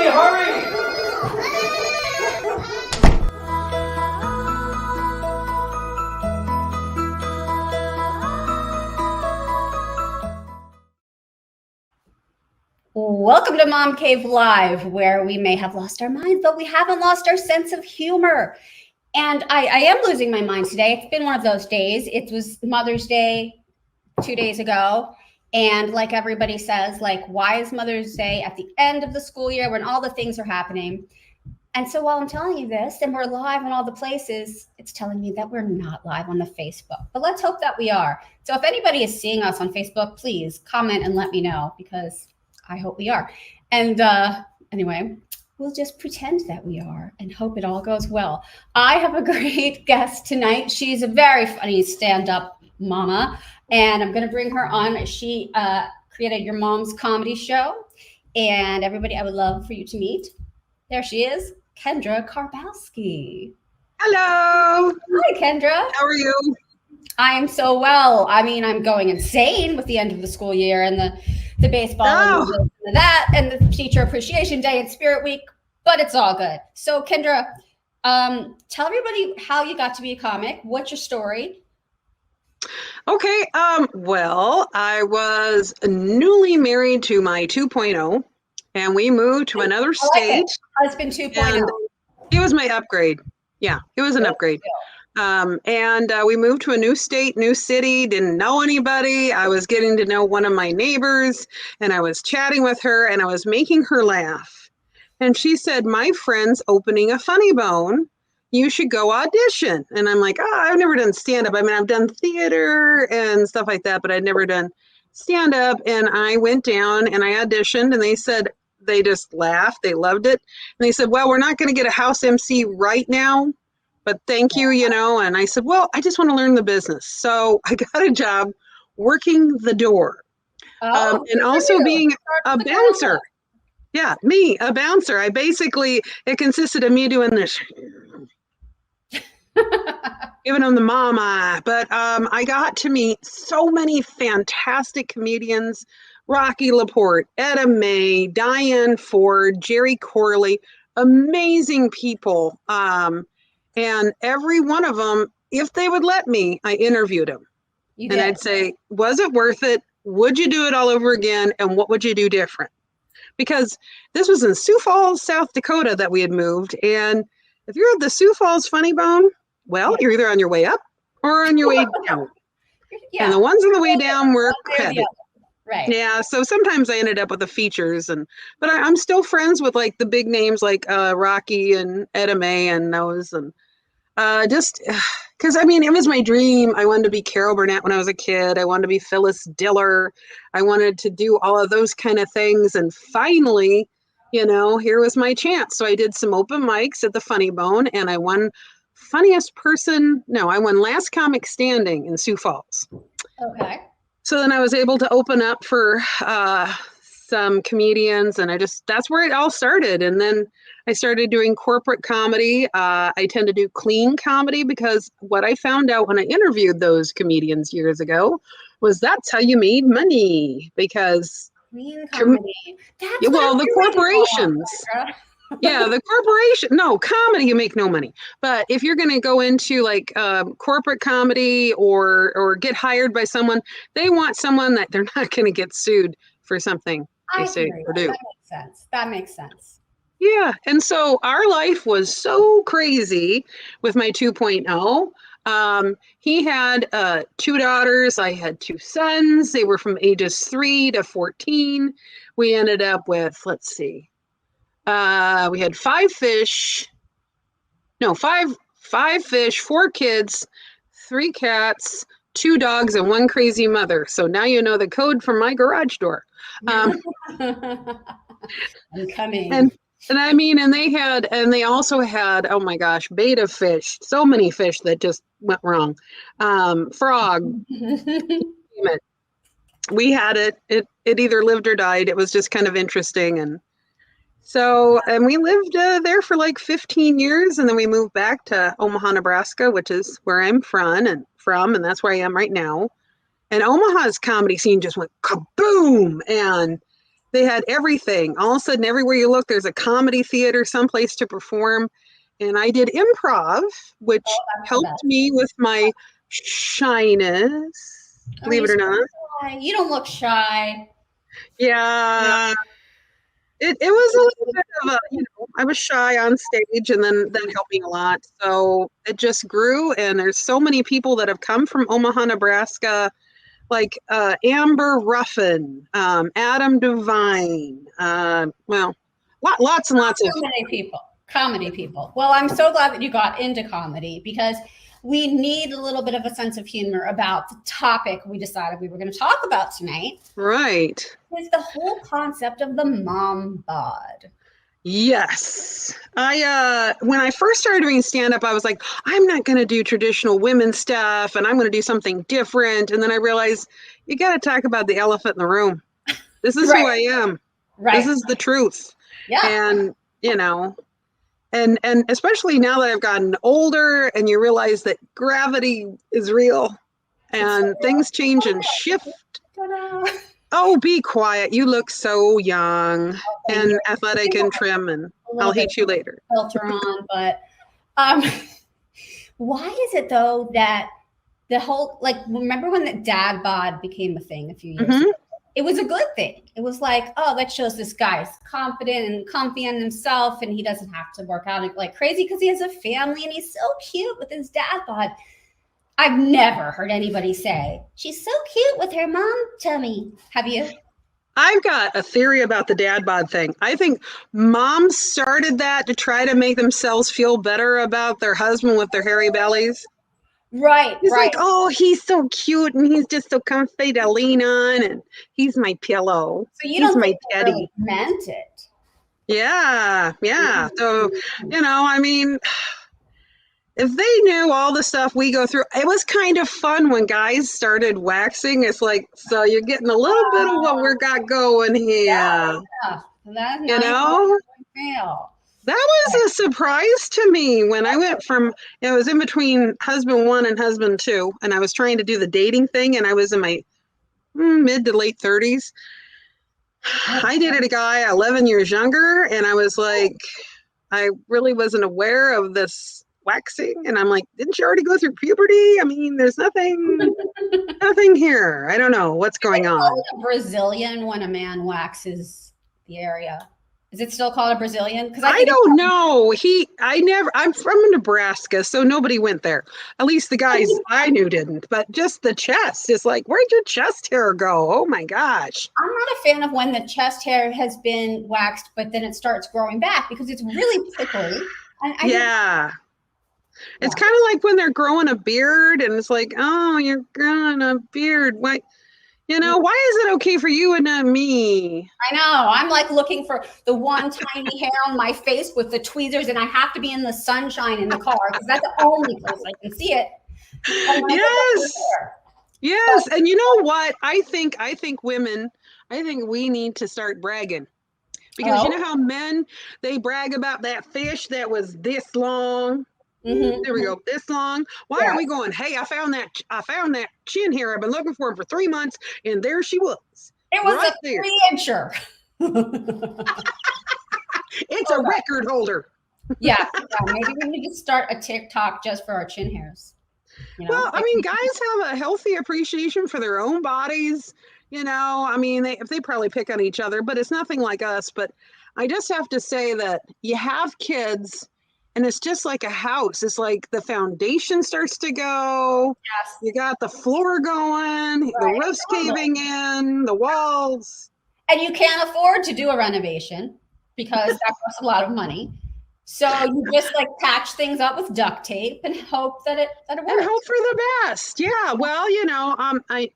Everybody hurry! Welcome to Mom Cave Live, where we may have lost our minds, but we haven't lost our sense of humor. And I am losing my mind today. It's been one of those days. It was Mother's Day 2 days ago. And like everybody says, like, why is Mother's Day at the end of the school year when all the things are happening? And so while I'm telling you this, and we're live in all the places, it's telling me that we're not live on the Facebook. But let's hope that we are. So if anybody is seeing us on Facebook, please comment and let me know, because I hope we are. And anyway, we'll just pretend that we are and hope it all goes well. I have a great guest tonight. She's a very funny stand-up mama, and I'm going to bring her on. She created Your Mom's Comedy Show. And everybody, I would love for you to meet. There she is, Kendra Karbowski. Hello. Hi, Kendra. How are you? I am so well. I mean, I'm going insane with the end of the school year and the baseball and that and the Teacher Appreciation Day and Spirit Week, but it's all good. So Kendra, tell everybody how you got to be a comic. What's your story? Okay. Well, I was newly married to my 2.0, and we moved to another state. Husband 2.0. He was my upgrade. Yeah, it was an upgrade. And we moved to a new state, new city, didn't know anybody. I was getting to know one of my neighbors, and I was chatting with her, and I was making her laugh. And she said, my friend's opening a Funny Bone. You should go audition. And I'm like, I've never done stand-up. I mean, I've done theater and stuff like that, but I'd never done stand-up. And I went down and I auditioned, and they said, they just laughed. They loved it. And they said, well, we're not going to get a house MC right now, but thank you, you know. And I said, well, I just want to learn the business. So I got a job working the door and also being a bouncer. Yeah, me, a bouncer. It consisted of me doing this, giving them the mama. But I got to meet so many fantastic comedians: Rocky Laporte, Etta May, Diane Ford, Jerry Corley, amazing people. And every one of them, if they would let me, I interviewed them. And I'd say, was it worth it? Would you do it all over again? And what would you do different? Because this was in Sioux Falls, South Dakota that we had moved. And if you're at the Sioux Falls Funny Bone, well, you're either on your way up or on your way down. Yeah. And the ones on the way down were crappy. Right. Yeah. So sometimes I ended up with the features, but I'm still friends with like the big names like Rocky and Etta May and those, and just because I mean, it was my dream. I wanted to be Carol Burnett when I was a kid. I wanted to be Phyllis Diller. I wanted to do all of those kind of things. And finally, you know, here was my chance. So I did some open mics at the Funny Bone, and I won I won Last Comic Standing in Sioux Falls. Okay. So then I was able to open up for some comedians, and that's where it all started. And then I started doing corporate comedy. I tend to do clean comedy because what I found out when I interviewed those comedians years ago was that's how you made money, because clean comedy. The corporations. Yeah, the corporation. No, comedy, you make no money. But if you're going to go into like corporate comedy or get hired by someone, they want someone that they're not going to get sued for something they say or do. That makes sense. Yeah. And so our life was so crazy with my 2.0. He had 2 daughters. I had 2 sons. They were from ages 3 to 14. We ended up with, let's see. We had 5 fish, 4 kids, 3 cats, 2 dogs, and 1 crazy mother. So now you know the code from my garage door. I'm coming. And I mean, and they also had, oh my gosh, betta fish, so many fish that just went wrong. Frog. We had it either lived or died. It was just kind of interesting. And so, and we lived there for like 15 years, and then we moved back to Omaha, Nebraska, which is where I'm from, and that's where I am right now. And Omaha's comedy scene just went kaboom, and They had everything. All of a sudden, everywhere you look, there's a comedy theater, someplace to perform. And I did improv, which Oh, that's the helped best. me with my shyness, Oh, believe you're it or so not. shy. You don't look shy. No. Yeah, it was a little bit of a, I was shy on stage, and then that helped me a lot. So it just grew, and there's so many people that have come from Omaha, Nebraska, like Amber Ruffin, Adam Devine, lots and lots of. Comedy people. Comedy people. Well, I'm so glad that you got into comedy because we need a little bit of a sense of humor about the topic we decided we were going to talk about tonight. Right. Is the whole concept of the mom bod. Yes. When I first started doing stand up, I was like, I'm not going to do traditional women stuff and I'm going to do something different. And then I realized you got to talk about the elephant in the room. This is who I am. Right. This is the truth. Yeah. And, and especially now that I've gotten older and you realize that gravity is real and things change and shift. Ta-da. Oh, be quiet. You look so young and athletic and trim, and I'll hate you later. Filter on, but why is it though that the whole, like, remember when the dad bod became a thing a few years ago? It was a good thing. It was like, oh, that shows this guy's confident and comfy in himself and he doesn't have to work out like crazy because he has a family and he's so cute with his dad bod. I've never heard anybody say, she's so cute with her mom tummy. Have you? I've got a theory about the dad bod thing. I think moms started that to try to make themselves feel better about their husband with their hairy bellies. Right. He's like, oh, he's so cute and he's just so comfy to lean on and he's my pillow. So you he's don't my think teddy. Really meant it. Yeah. So, I mean, if they knew all the stuff we go through, it was kind of fun when guys started waxing. It's like, so you're getting a little bit of what we got going here. Yeah. That's fail. That was a surprise to me when I went from, I was in between husband one and husband two, and I was trying to do the dating thing, and I was in my mid to late 30s. I dated a guy 11 years younger, and I was like, I really wasn't aware of this waxing, and I'm like, didn't you already go through puberty? I mean, there's nothing here. I don't know what's going on. A Brazilian when a man waxes the area. Is it still called a Brazilian? Because I don't know. I'm from Nebraska, so nobody went there. At least the guys I knew didn't. But just the chest is like, where'd your chest hair go? Oh my gosh. I'm not a fan of when the chest hair has been waxed, but then it starts growing back because it's really prickly. Yeah. It's kind of like when they're growing a beard and it's like, oh, you're growing a beard. Why? Why is it okay for you and not me? I know. I'm like looking for the one tiny hair on my face with the tweezers, and I have to be in the sunshine in the car because that's the only place I can see it. Yes. And you know what? I think women, we need to start bragging. Because you know how men, they brag about that fish that was this long. There we go. This long. Why aren't we going, hey, I found that chin hair. I've been looking for him for 3 months, and there she was. It was right a there. 3-incher. It's a record holder. Yeah. Maybe we need to start a TikTok just for our chin hairs. Well, I mean, guys have a healthy appreciation for their own bodies. I mean, they probably pick on each other, but it's nothing like us. But I just have to say that you have kids. And it's just like a house. It's like the foundation starts to go. Yes. You got the floor going, the roof's caving in, the walls. And you can't afford to do a renovation because that costs a lot of money. So you just like patch things up with duct tape and hope that it works. And hope for the best. Yeah. Well,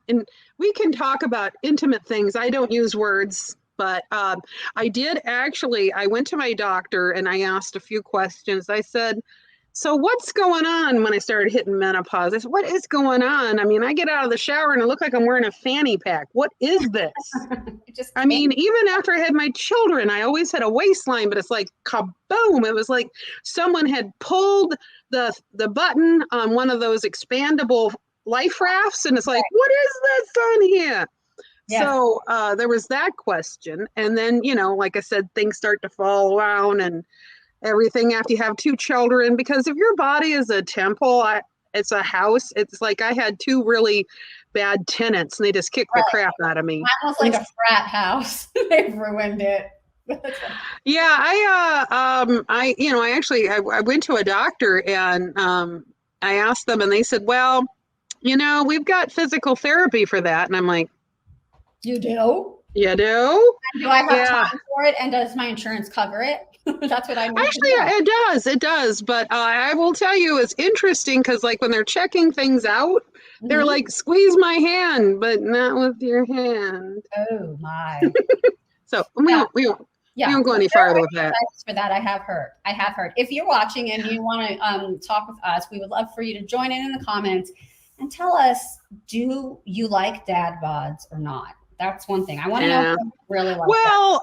and we can talk about intimate things. I don't use words. But I went to my doctor and I asked a few questions. I said, so what's going on when I started hitting menopause? I said, what is going on? I mean, I get out of the shower and I look like I'm wearing a fanny pack. What is this? I mean, even after I had my children, I always had a waistline, but it's like kaboom. It was like someone had pulled the button on one of those expandable life rafts. And it's like, what is this on here? So there was that question. And then, like I said, things start to fall around and everything after you have two children, because if your body is a temple, it's a house. It's like I had two really bad tenants and they just kicked the crap out of me. Mine was like a frat house. They've ruined it. Yeah, I went to a doctor and I asked them and they said, well, we've got physical therapy for that. And I'm like, you do? You do? And do I have time for it? And does my insurance cover it? That's what I mean. Actually, it does. But I will tell you, it's interesting because like when they're checking things out, they're like, squeeze my hand, but not with your hand. Oh my. So we don't go any farther with that. For that, I have heard. If you're watching and you want to talk with us, we would love for you to join in the comments and tell us, do you like dad bods or not? That's one thing. I want to know if you really like that.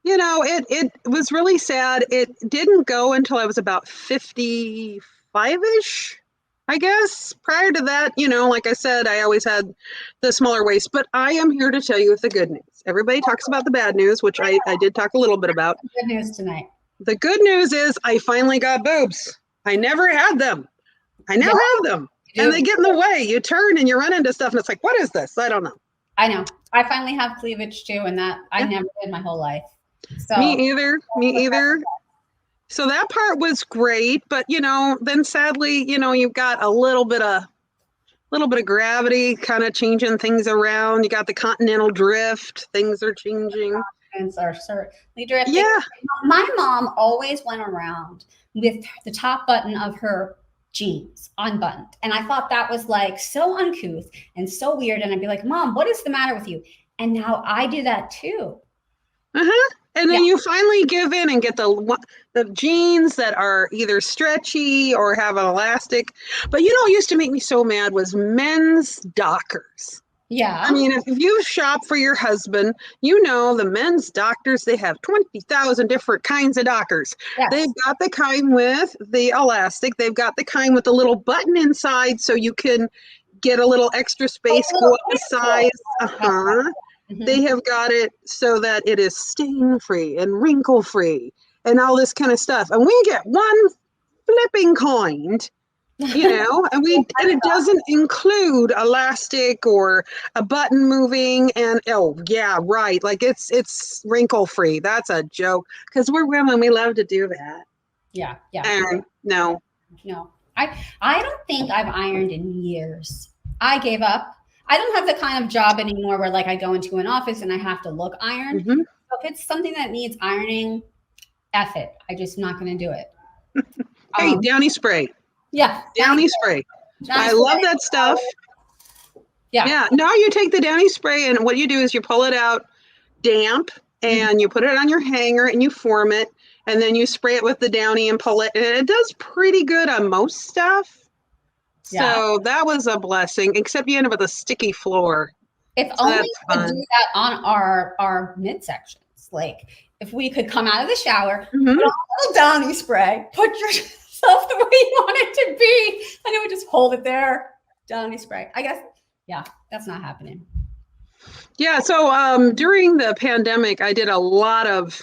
It was really sad. It didn't go until I was about 55-ish, I guess. Prior to that, like I said, I always had the smaller waist. But I am here to tell you the good news. Everybody talks about the bad news, which I did talk a little bit about. Good news tonight. The good news is I finally got boobs. I never had them. I now have them. And they get in the way. You turn and you run into stuff and it's like, what is this? I don't know. I know. I finally have cleavage too, and that I never did my whole life. So Me either. So that part was great, but then sadly, you've got a little bit of gravity kind of changing things around. You got the continental drift. Things are changing. Continents are certainly drifting. Yeah. My mom always went around with the top button of her jeans unbuttoned. And I thought that was like so uncouth and so weird. And I'd be like, Mom, what is the matter with you? And now I do that too. And then you finally give in and get the jeans that are either stretchy or have an elastic. But what used to make me so mad was men's Dockers. Yeah. I mean, if you shop for your husband, the men's Dockers, they have 20,000 different kinds of Dockers. Yes. They've got the kind with the elastic. They've got the kind with the little button inside so you can get a little extra space, go up the size. They have got it so that it is stain-free and wrinkle-free and all this kind of stuff. And we get one flipping kind, and it doesn't include elastic or a button moving. And like it's wrinkle-free. That's a joke because we're women. We love to do that. Yeah. No. I don't think I've ironed in years. I gave up. I don't have the kind of job anymore where like I go into an office and I have to look ironed. So if it's something that needs ironing, F it. I'm just not going to do it. Hey, Downy spray. Yeah. Downy spray. I love that stuff. Yeah. Now you take the Downy spray and what you do is you pull it out damp and you put it on your hanger and you form it and then you spray it with the Downy and pull it. And it does pretty good on most stuff. So that was a blessing, except you end up with a sticky floor. If only we could do that on our midsections. Like if we could come out of the shower, put on a little Downy spray, put yourself the way you want it to be, and it would just hold it there. Downy spray. I guess, that's not happening. Yeah. So during the pandemic, I did a lot of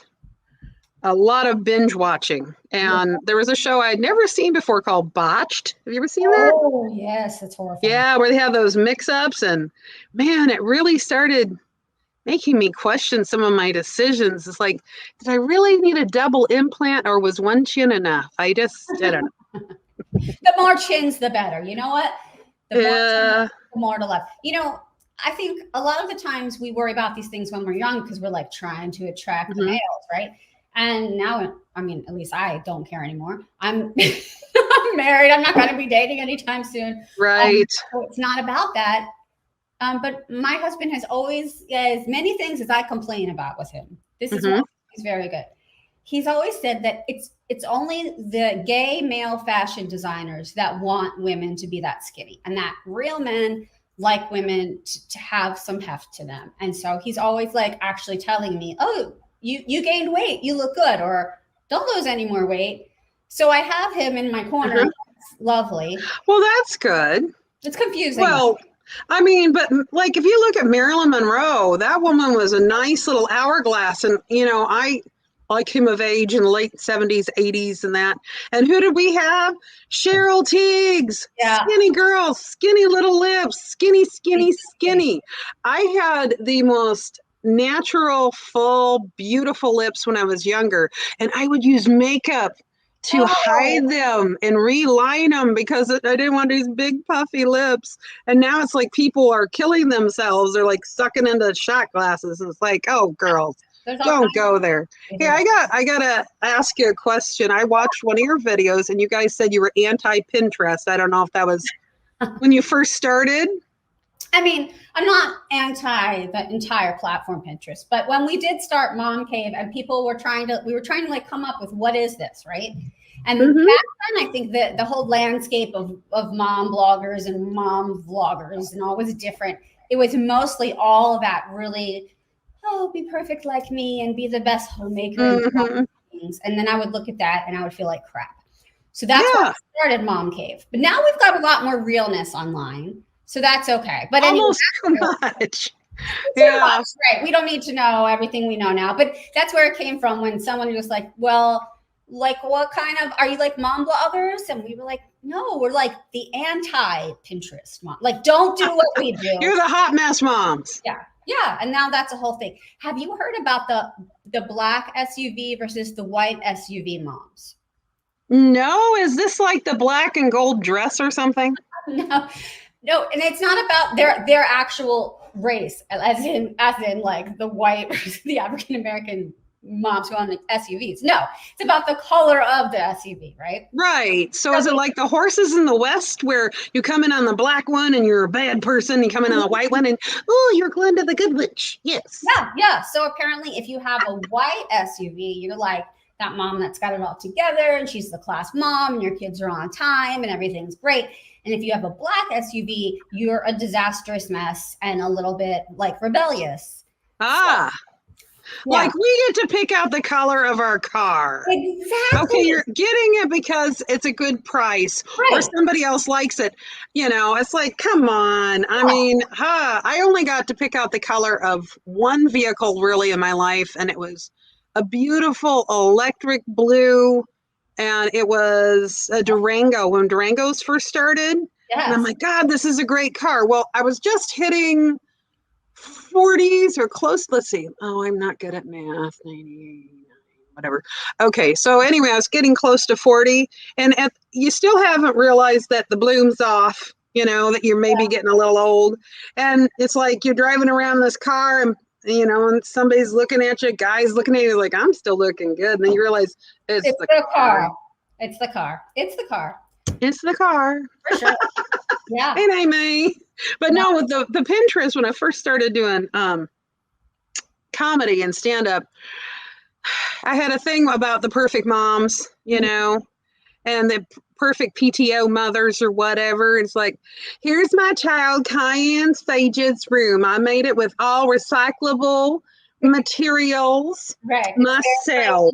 binge watching, and there was a show I'd never seen before called Botched. Have you ever seen that? Oh yes, it's horrifying. Yeah, where they have those mix-ups, and man, it really started making me question some of my decisions. It's like, did I really need a double implant, or was one chin enough? I don't know. The more chins, the better. You know what? The more to love. I think a lot of the times we worry about these things when we're young because we're like trying to attract the males, right? And now, I mean, at least I don't care anymore. I'm married. I'm not going to be dating anytime soon. Right. So it's not about that. But my husband has always, as many things as I complain about with him, this is one he's very good. He's always said that it's only the gay male fashion designers that want women to be that skinny, and that real men like women to have some heft to them. And so he's always like actually telling me, oh, you gained weight, you look good, or don't lose any more weight. So I have him in my corner. It's lovely. Well, that's good. It's confusing. Well, I mean, but like if you look at Marilyn Monroe, that woman was a nice little hourglass. And, I came of age in the late 70s, 80s, and that. And who did we have? Cheryl Tiegs, Yeah. skinny girl, skinny little lips, skinny, skinny, skinny. I had the most natural, full, beautiful lips when I was younger. And I would use makeup to hide them and reline them because I didn't want these big puffy lips. And now it's like people are killing themselves. They're like sucking into shot glasses. And it's like, oh, girls, don't go there. Hey, I gotta ask you a question. I watched one of your videos and you guys said you were anti-Pinterest. I don't know if that was when you first started. I mean, I'm not anti the entire platform Pinterest, but when we did start Mom Cave and people were we were trying to like come up with what is this, right? And back then, I think that the whole landscape of mom bloggers and mom vloggers and all was different. It was mostly all that really, be perfect like me and be the best homemaker and things. And then I would look at that and I would feel like crap. So that's why I started Mom Cave. But now we've got a lot more realness online. So that's okay. But almost too much. Much, right. We don't need to know everything we know now. But that's where it came from when someone was like, well, like what kind of, are you like mom bloggers? And we were like, no, we're like the anti-Pinterest mom. Like, don't do what we do. You're the hot mess moms. Yeah. Yeah. And now that's a whole thing. Have you heard about the black SUV versus the white SUV moms? No. Is this like the black and gold dress or something? No, and it's not about their actual race, as in like the white versus the African American moms who own SUVs. No, it's about the color of the SUV, right? Right. So is it like the horses in the West where you come in on the black one and you're a bad person, you come in on the white one and, oh, you're Glenda the Good Witch. Yes. Yeah. So apparently if you have a white SUV, you're like that mom that's got it all together and she's the class mom and your kids are on time and everything's great. And if you have a black SUV, you're a disastrous mess and a little bit like rebellious. Like we get to pick out the color of our car. Exactly. Okay, you're getting it because it's a good price or somebody else likes it. It's like, come on. I mean, I only got to pick out the color of one vehicle really in my life, and it was a beautiful electric blue. And it was a Durango when Durangos first started. Yes. And I'm like, God, this is a great car. Well, I was just hitting 40s or close. Let's see. Oh, I'm not good at math. 98, whatever. Okay. So anyway, I was getting close to 40. And you still haven't realized that the bloom's off, that you're maybe getting a little old. And it's like you're driving around this car and and somebody's looking at you, guys looking at you like, I'm still looking good. And then you realize it's the car. It's the car. It's the car. It's the car. For sure. Yeah. And I may. But no, with the Pinterest, when I first started doing comedy and stand-up, I had a thing about the perfect moms, and the perfect PTO mothers or whatever. It's like, here's my child Cayenne Sage's room. I made it with all recyclable materials myself.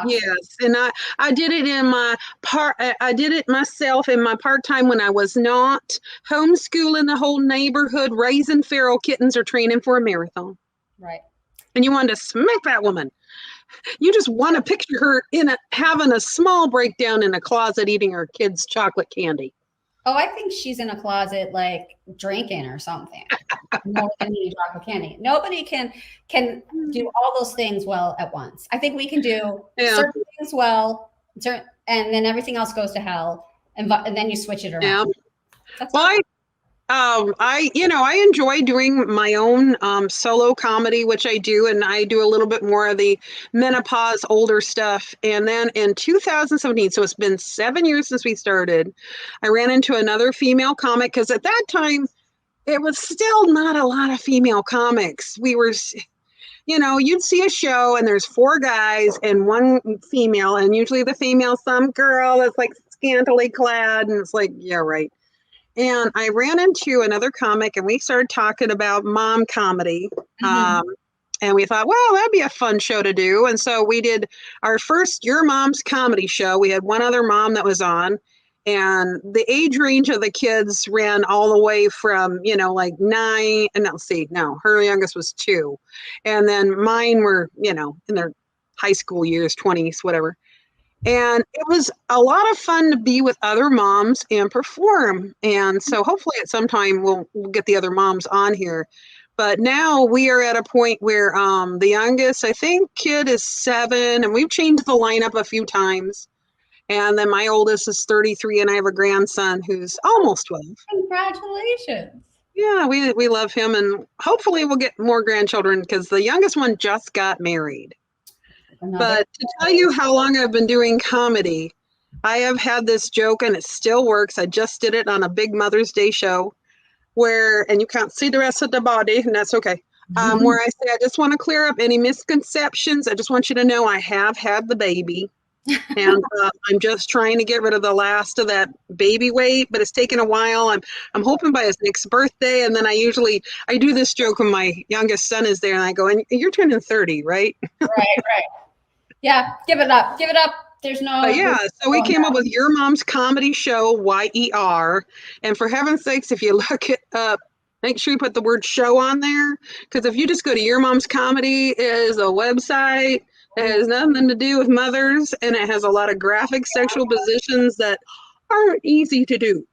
Yes. And I did it in I did it myself in my part-time when I was not homeschooling the whole neighborhood, raising feral kittens or training for a marathon. Right. And you wanted to smack that woman. You just want to picture her having a small breakdown in a closet eating her kids' chocolate candy. Oh, I think she's in a closet like drinking or something. More than eating chocolate candy. Nobody can do all those things well at once. I think we can do certain things well, and then everything else goes to hell, and then you switch it around. Yeah. Well, I enjoy doing my own solo comedy, which I do, and I do a little bit more of the menopause, older stuff. And then in 2017, so it's been 7 years since we started, I ran into another female comic because at that time, it was still not a lot of female comics. We were, you'd see a show and there's 4 guys and 1 female, and usually the female, some girl that's like scantily clad, and it's like, yeah, right. And I ran into another comic and we started talking about mom comedy. And we thought, well, that'd be a fun show to do. And so we did our first Your Mom's Comedy show. We had one other mom that was on. And the age range of the kids ran all the way from, like 9, and her youngest was 2. And then mine were, in their high school years, 20s, whatever. And it was a lot of fun to be with other moms and perform. And so hopefully at some time we'll get the other moms on here. But now we are at a point where the youngest, I think, kid is 7, and we've changed the lineup a few times. And then my oldest is 33, and I have a grandson who's almost 12. Congratulations. Yeah, we love him, and hopefully we'll get more grandchildren because the youngest one just got married. But to tell you how long I've been doing comedy, I have had this joke, and it still works. I just did it on a big Mother's Day show and you can't see the rest of the body, and that's okay. Where I say, I just want to clear up any misconceptions. I just want you to know I have had the baby. And I'm just trying to get rid of the last of that baby weight, but it's taken a while. I'm hoping by his next birthday. And then I do this joke when my youngest son is there, and I go, and you're turning 30, right? Right. Yeah, give it up. There's no. So we came up with Your Mom's Comedy Show, YER. And for heaven's sakes, if you look it up, make sure you put the word show on there. Because if you just go to Your Mom's Comedy, it is a website. It has nothing to do with mothers, and it has a lot of graphic sexual positions that aren't easy to do.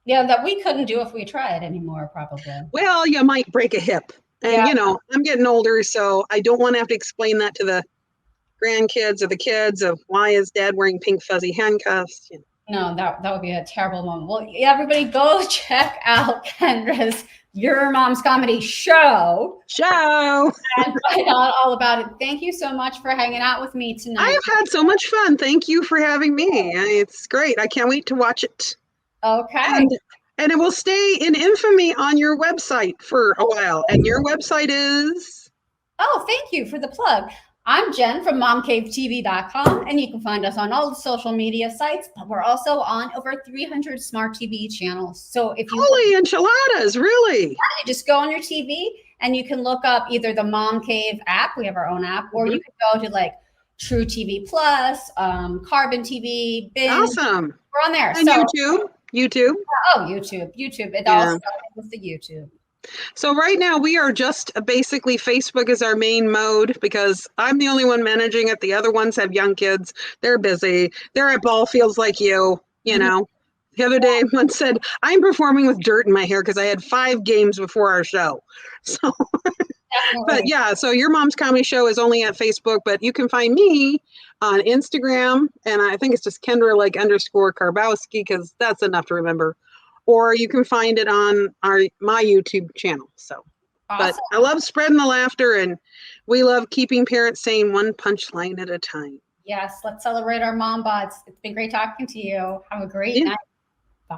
Yeah, that we couldn't do if we tried anymore, probably. Well, you might break a hip. And, I'm getting older, so I don't want to have to explain that to the grandkids or the kids of why is dad wearing pink fuzzy handcuffs. No, that would be a terrible moment. Well, everybody go check out Kendra's Your Mom's Comedy Show. And find out all about it. Thank you so much for hanging out with me tonight. I have had so much fun. Thank you for having me. It's great. I can't wait to watch it. Okay. And it will stay in infamy on your website for a while. And your website is? Oh, thank you for the plug. I'm Jen from MomCaveTV.com, and you can find us on all the social media sites, but we're also on over 300 smart TV channels. So if you holy enchiladas, really? You just go on your TV and you can look up either the MomCave app, we have our own app, or you can go to like True TV Plus, Carbon TV, Binge. Awesome. We're on there. And YouTube. Oh, YouTube. It all started with the YouTube. So right now we are just basically Facebook is our main mode because I'm the only one managing it. The other ones have young kids. They're busy. They're at ball fields like you know. The other day one said, I'm performing with dirt in my hair because I had 5 games before our show. So, but so Your Mom's Comedy Show is only at Facebook, but you can find me on Instagram. And I think it's just Kendra _ Karbowski because that's enough to remember. Or you can find it on my YouTube channel. So, awesome. But I love spreading the laughter, and we love keeping parents saying one punchline at a time. Yes, let's celebrate our mom bods. It's been great talking to you. Have a great night. Bye.